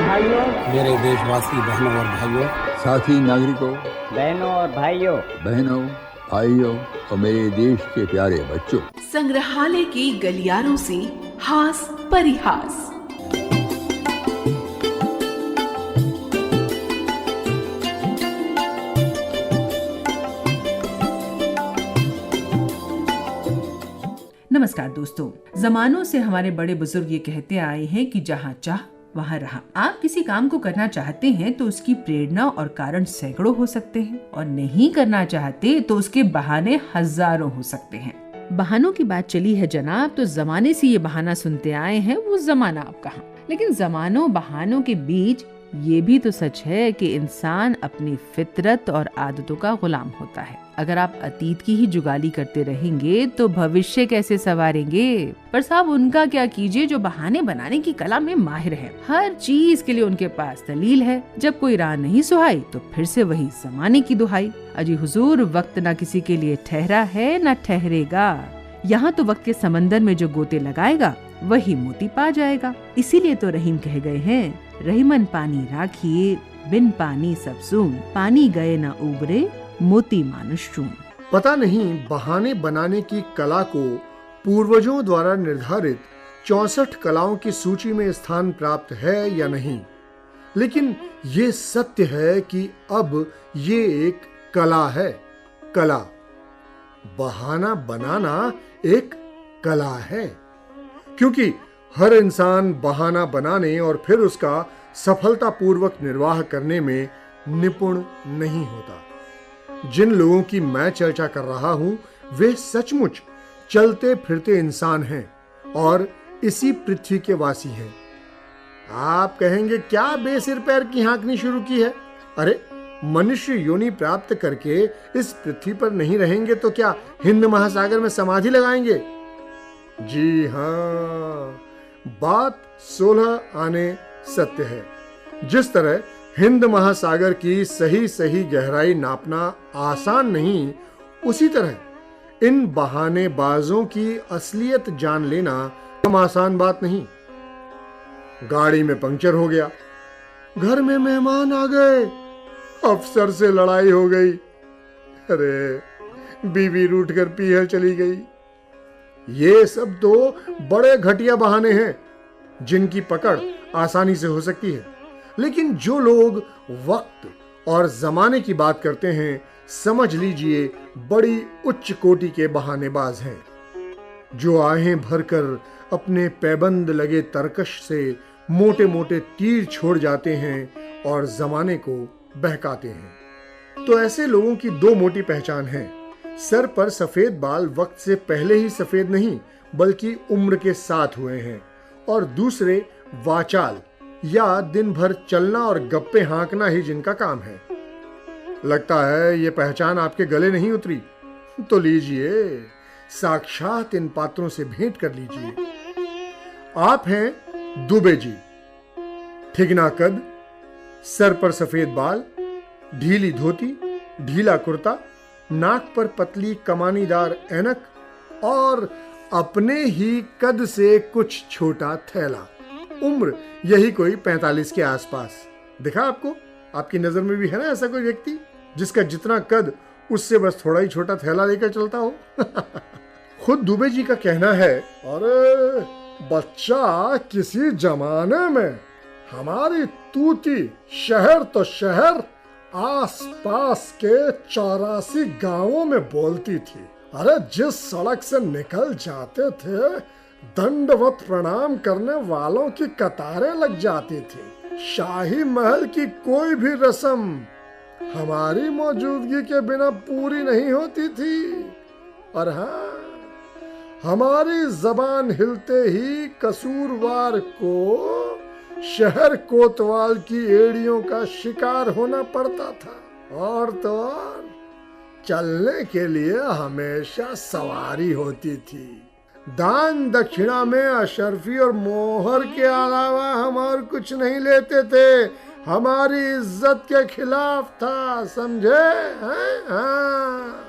भाइयों, मेरे देशवासी बहनों और भाइयों, साथी नागरिकों, बहनों और भाइयों, भाइयों और मेरे देश के प्यारे बच्चों, संग्रहालय की गलियारों से हास परिहास। नमस्कार दोस्तों, जमानों से हमारे बड़े बुजुर्ग ये कहते आए हैं कि जहाँ चाह वहाँ रहा। आप किसी काम को करना चाहते हैं तो उसकी प्रेरणा और कारण सैकड़ों हो सकते हैं, और नहीं करना चाहते तो उसके बहाने हजारों हो सकते हैं। बहानों की बात चली है जनाब, तो जमाने से ये बहाना सुनते आए हैं, वो जमाना अब कहाँ। लेकिन जमानों बहानों के बीच ये भी तो सच है कि इंसान अपनी फितरत और आदतों का गुलाम होता है। अगर आप अतीत की ही जुगाली करते रहेंगे तो भविष्य कैसे संवारेंगे। पर साहब, उनका क्या कीजिए जो बहाने बनाने की कला में माहिर है। हर चीज के लिए उनके पास दलील है। जब कोई राह नहीं सुहाई तो फिर से वही जमाने की दुहाई। अजी हुजूर, वक्त ना किसी के लिए ठहरा है ना ठहरेगा। यहाँ तो वक्त के समंदर में जो गोते लगाएगा वही मोती पा जाएगा। इसीलिए तो रहीम कह गए हैं, रहीमन पानी राखिए, बिन पानी सब सून, पानी गए न उबरे, मोती मानुष चून। पता नहीं बहाने बनाने की कला को पूर्वजों द्वारा निर्धारित 64 कलाओं की सूची में स्थान प्राप्त है या नहीं, लेकिन ये सत्य है कि अब ये एक कला है। कला, बहाना बनाना एक कला है, क्योंकि हर इंसान बहाना बनाने और फिर उसका सफलतापूर्वक निर्वाह करने में निपुण नहीं होता। जिन लोगों की मैं चर्चा कर रहा हूं वे सचमुच चलते फिरते इंसान हैं और इसी पृथ्वी के वासी हैं। आप कहेंगे, क्या बेसिर पैर की हाँकनी शुरू की है? अरे, मनुष्य योनि प्राप्त करके इस पृथ्वी पर नहीं रहेंगे तो क्या हिंद महासागर में समाधि लगाएंगे? जी हाँ, बात 16 आने सत्य है। जिस तरह हिंद महासागर की सही सही गहराई नापना आसान नहीं, उसी तरह इन बहानेबाजों की असलियत जान लेना कम आसान बात नहीं। गाड़ी में पंक्चर हो गया, घर में मेहमान आ गए, अफसर से लड़ाई हो गई, अरे बीवी रूठ कर पीहर चली गई। ये सब तो बड़े घटिया बहाने हैं जिनकी पकड़ आसानी से हो सकती है। लेकिन जो लोग वक्त और जमाने की बात करते हैं, समझ लीजिए बड़ी उच्च कोटि के बहानेबाज हैं, जो आहें भरकर अपने पैबंद लगे तरकश से मोटे मोटे तीर छोड़ जाते हैं और जमाने को बहकाते हैं। तो ऐसे लोगों की दो मोटी पहचान है। सर पर सफेद बाल वक्त से पहले ही सफेद नहीं बल्कि उम्र के साथ हुए हैं, और दूसरे वाचाल या दिन भर चलना और गप्पे हाँकना ही जिनका काम है। लगता है ये पहचान आपके गले नहीं उतरी, तो लीजिए, साक्षात इन पात्रों से भेंट कर लीजिए। आप हैं दुबे जी। ठिगना कद, सर पर सफेद बाल, ढीली धोती, ढीला कुर्ता, नाक पर पतली कमानीदार ऐनक और अपने ही कद से कुछ छोटा थैला। उम्र यही कोई 45 के आसपास। दिखा आपको? आपकी नजर में भी है ना ऐसा कोई व्यक्ति जिसका जितना कद उससे बस थोड़ा ही छोटा थैला लेकर चलता हो? खुद दुबे जी का कहना है, अरे बच्चा, किसी जमाने में हमारी तूती शहर तो शहर, आस पास के 84 गांवों में बोलती थी। अरे जिस सड़क से निकल जाते थे, दंडवत प्रणाम करने वालों की कतारें लग जाती थी। शाही महल की कोई भी रस्म हमारी मौजूदगी के बिना पूरी नहीं होती थी। और हाँ, हमारी जबान हिलते ही कसूरवार को शहर कोतवाल की एड़ियों का शिकार होना पड़ता था। और तो और, चलने के लिए हमेशा सवारी होती थी। दान दक्षिणा में अशर्फी और मोहर के अलावा हम और कुछ नहीं लेते थे। हमारी इज्जत के खिलाफ था, समझे? हाँ।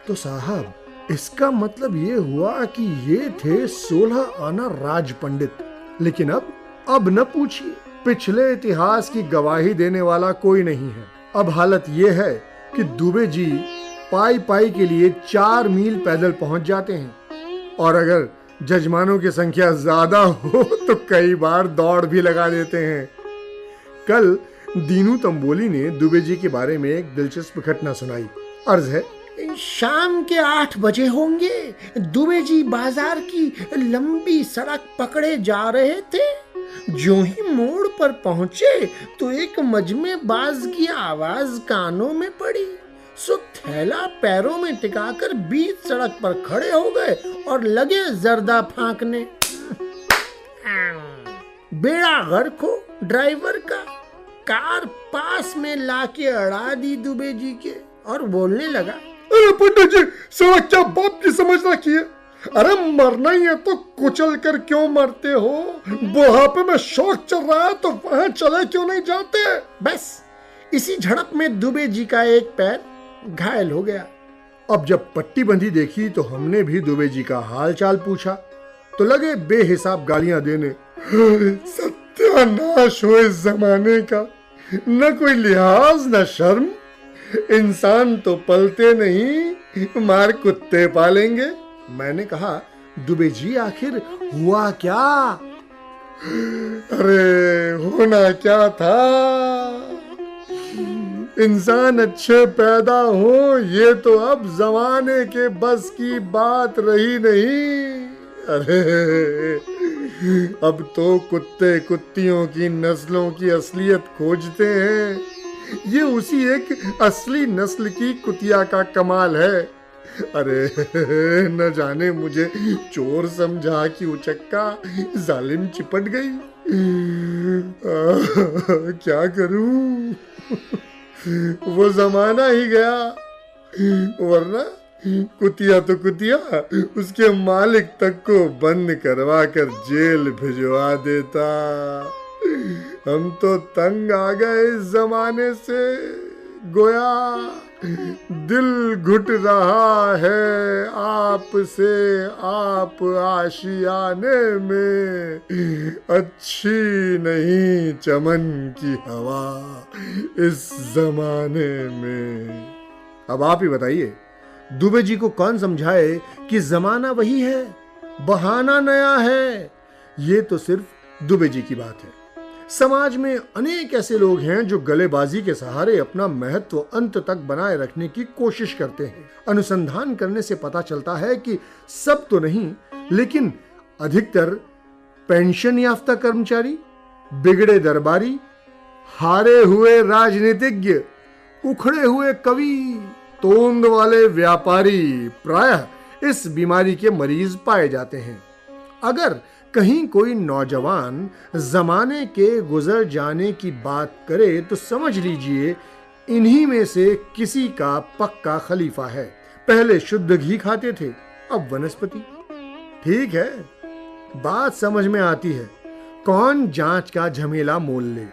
तो साहब, इसका मतलब ये हुआ कि ये थे 16 आना राज पंडित। लेकिन अब न पूछिए, पिछले इतिहास की गवाही देने वाला कोई नहीं है। अब हालत यह है कि दुबे जी पाई पाई के लिए 4 मील पैदल पहुंच जाते हैं और अगर जजमानों की संख्या ज्यादा हो तो कई बार दौड़ भी लगा देते हैं। कल दीनू तंबोली ने दुबे जी के बारे में एक दिलचस्प घटना सुनाई। अर्ज है, शाम के 8 बजे होंगे। दुबे जी बाजार की लंबी सड़क पकड़े जा रहे थे। जो ही मोड़ पर पहुंचे तो एक मजमे बाज की आवाज कानों में पड़ी। सो थैला पैरों में टिकाकर बीच सड़क पर खड़े हो गए और लगे जर्दा फांकने। बेड़ा गर्क हो ड्राइवर का। कार पास में लाके अड़ा दी दुबे जी के और बोलने लगा, अरे पंडित जी, सड़क क्या बाप की समझ रखी है? अरे मरना ही है तो कुचल कर क्यों मरते हो? बुढ़ापे में शौक चल रहा है तो वहां चले क्यों नहीं जाते? बस इसी झड़प में दुबे जी का एक पैर घायल हो गया। अब जब पट्टी बंधी देखी तो हमने भी दुबे जी का हाल चाल पूछा तो लगे बेहिसाब गालियां देने। सत्यानाश हो इस जमाने का, न कोई लिहाज न शर्म। इंसान तो पलते नहीं, मार कुत्ते पालेंगे। मैंने कहा, दुबे जी आखिर हुआ क्या? अरे होना क्या था, इंसान अच्छे पैदा हो ये तो अब जमाने के बस की बात रही नहीं। अरे अब तो कुत्ते कुत्तियों की नस्लों की असलियत खोजते हैं। ये उसी एक असली नस्ल की कुतिया का कमाल है। अरे न जाने मुझे चोर समझा कि उचक्का जालिम चिपट गई। क्या करूं, वो जमाना ही गया, वरना कुतिया तो कुतिया उसके मालिक तक को बंद करवा कर जेल भिजवा देता। हम तो तंग आ गए इस जमाने से, गोया दिल घुट रहा है आपसे आप आशियाने में। अच्छी नहीं चमन की हवा इस जमाने में। अब आप ही बताइए, दुबे जी को कौन समझाए कि जमाना वही है, बहाना नया है। ये तो सिर्फ दुबे जी की बात है। समाज में अनेक ऐसे लोग हैं जो गलेबाजी के सहारे अपना महत्व अंत तक बनाए रखने की कोशिश करते हैं। अनुसंधान करने से पता चलता है कि सब तो नहीं, लेकिन अधिकतर पेंशन याफ्ता कर्मचारी, बिगड़े दरबारी, हारे हुए राजनीतिज्ञ, उखड़े हुए कवि, तोंद वाले व्यापारी प्रायः इस बीमारी के मरीज पाए जाते हैं। अगर कहीं कोई नौजवान जमाने के गुजर जाने की बात करे तो समझ लीजिए इन्हीं में से किसी का पक्का खलीफा है। पहले शुद्ध घी खाते थे, अब वनस्पति। ठीक है, बात समझ में आती है। कौन जांच का झमेला मोल ले।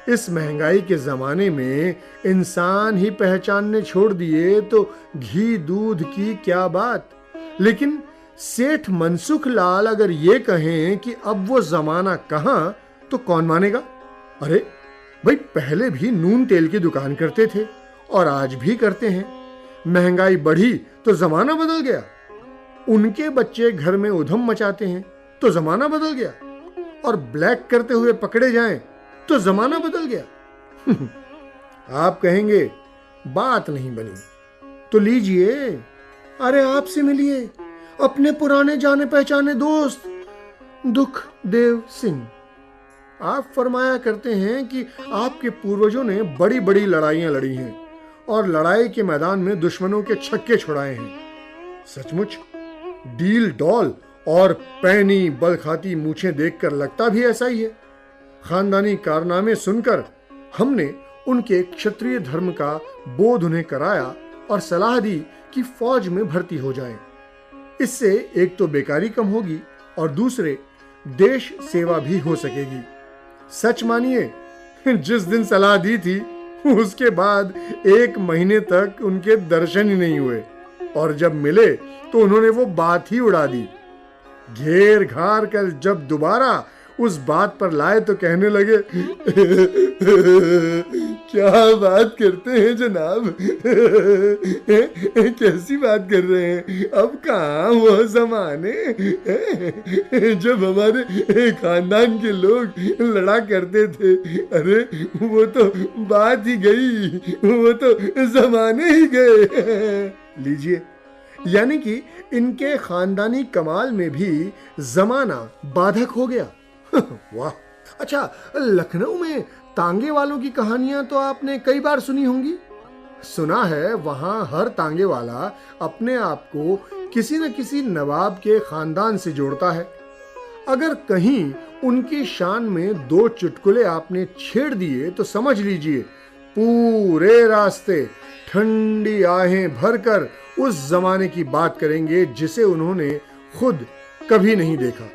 इस महंगाई के जमाने में इंसान ही पहचानने छोड़ दिए तो घी दूध की क्या बात। लेकिन सेठ मनसुख लाल अगर ये कहें कि अब वो जमाना कहां तो कौन मानेगा? अरे भाई, पहले भी नून तेल की दुकान करते थे और आज भी करते हैं। महंगाई बढ़ी तो जमाना बदल गया। उनके बच्चे घर में उधम मचाते हैं तो जमाना बदल गया, और ब्लैक करते हुए पकड़े जाएं तो जमाना बदल गया। आप कहेंगे बात नहीं बनी, तो लीजिए, अरे आपसे मिलिए अपने पुराने जाने पहचाने दोस्त दुखदेव सिंह। आप फरमाया करते हैं कि आपके पूर्वजों ने बड़ी बड़ी लड़ाइयां लड़ी हैं और लड़ाई के मैदान में दुश्मनों के छक्के छुड़ाए हैं। सचमुच डील डॉल और पैनी बलखाती मूछें देखकर लगता भी ऐसा ही है। खानदानी कारनामे सुनकर हमने उनके क्षत्रिय धर्म का बोध उन्हें कराया और सलाह दी कि फौज में भर्ती हो जाएं। इससे एक तो बेकारी कम होगी और दूसरे देश सेवा भी हो सकेगी। सच मानिए, जिस दिन सलाह दी थी उसके बाद 1 महीने तक उनके दर्शन ही नहीं हुए, और जब मिले तो उन्होंने वो बात ही उड़ा दी। घेर घार कर जब दोबारा उस बात पर लाए तो कहने लगे, क्या बात करते हैं जनाब, कैसी बात कर रहे हैं। अब कहाँ वो जमाने जब हमारे खानदान के लोग लड़ा करते थे। अरे वो तो बात ही गई, वो तो जमाने ही गए। लीजिए, यानी कि इनके खानदानी कमाल में भी जमाना बाधक हो गया। वाह। अच्छा, लखनऊ में तांगे वालों की कहानियां तो आपने कई बार सुनी होंगी। सुना है वहां हर तांगे वाला अपने आप को किसी न किसी नवाब के खानदान से जोड़ता है। अगर कहीं उनकी शान में 2 चुटकुले आपने छेड़ दिए तो समझ लीजिए पूरे रास्ते ठंडी आहें भरकर उस जमाने की बात करेंगे जिसे उन्होंने खुद कभी नहीं देखा।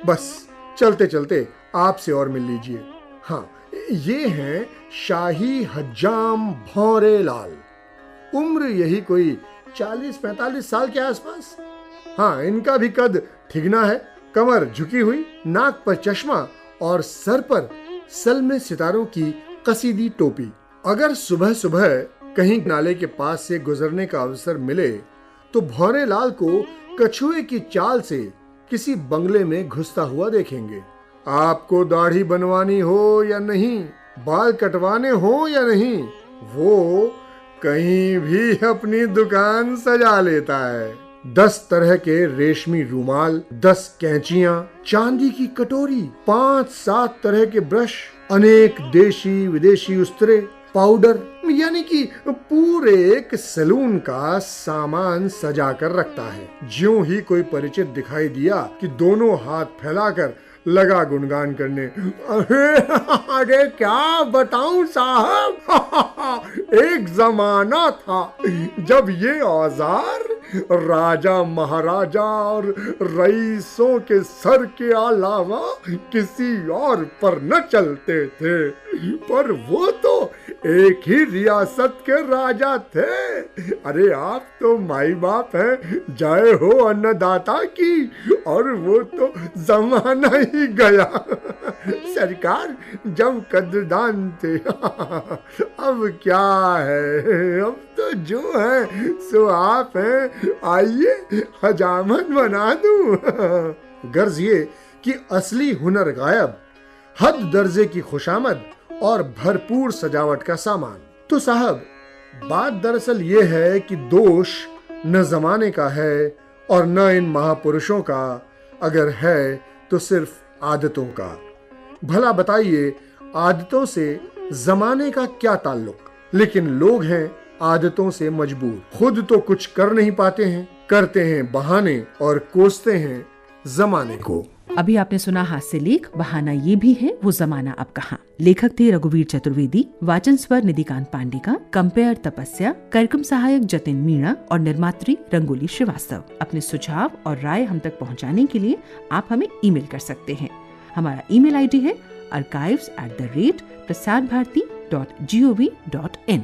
बस चलते चलते आपसे और मिल लीजिए। हाँ, ये हैं शाही हज्जाम भौरे लाल। उम्र यही कोई 40-45 साल के आसपास। हाँ, इनका भी कद ठिगना है, कमर झुकी हुई, नाक पर चश्मा और सर पर सलमे सितारों की कसीदी टोपी। अगर सुबह सुबह कहीं नाले के पास से गुजरने का अवसर मिले तो भौरे लाल को कछुए की चाल से किसी बंगले में घुसता हुआ देखेंगे। आपको दाढ़ी बनवानी हो या नहीं, बाल कटवाने हो या नहीं, वो कहीं भी अपनी दुकान सजा लेता है। 10 तरह के रेशमी रुमाल, 10 कैंचियां, चांदी की कटोरी, 5-7 तरह के ब्रश, अनेक देशी विदेशी उस्तरे, पाउडर, यानी कि पूरे एक सैलून का सामान सजा कर रखता है। ज्यों ही कोई परिचित दिखाई दिया कि दोनों हाथ फैलाकर लगा गुणगान करने, अरे क्या बताऊं साहब, एक जमाना था जब ये औजार राजा महाराजा और रईसों के सर के अलावा किसी और पर न चलते थे, पर वो तो एक ही रियासत के राजा थे। अरे आप तो माई बाप हैं, जय हो अन्नदाता की, और वो तो जमाना ही गया। सरकार जब कद्रदान थे, अब क्या है, अब तो जो है सो आप हैं, आइए हजामत बना दूं। गर्ज ये कि असली हुनर गायब, हद दर्जे की खुशामद और भरपूर सजावट का सामान। तो साहब, बात दरअसल ये है कि दोष न जमाने का है और न इन महापुरुषों का, अगर है तो सिर्फ आदतों का। भला बताइए, आदतों से जमाने का क्या ताल्लुक? लेकिन लोग हैं आदतों से मजबूर, खुद तो कुछ कर नहीं पाते हैं, करते हैं बहाने और कोसते हैं जमाने को। अभी आपने सुना हास्य लेख बहाना ये भी है वो जमाना अब कहाँ। लेखक थे रघुवीर चतुर्वेदी, वाचन स्वर निधिकांत पांडे का, कंपेयर तपस्या, कार्यक्रम सहायक जतिन मीणा और निर्मात्री रंगोली श्रीवास्तव। अपने सुझाव और राय हम तक पहुँचाने के लिए आप हमें ईमेल कर सकते हैं। हमारा ईमेल आईडी है archives@prasarbharati.gov.in।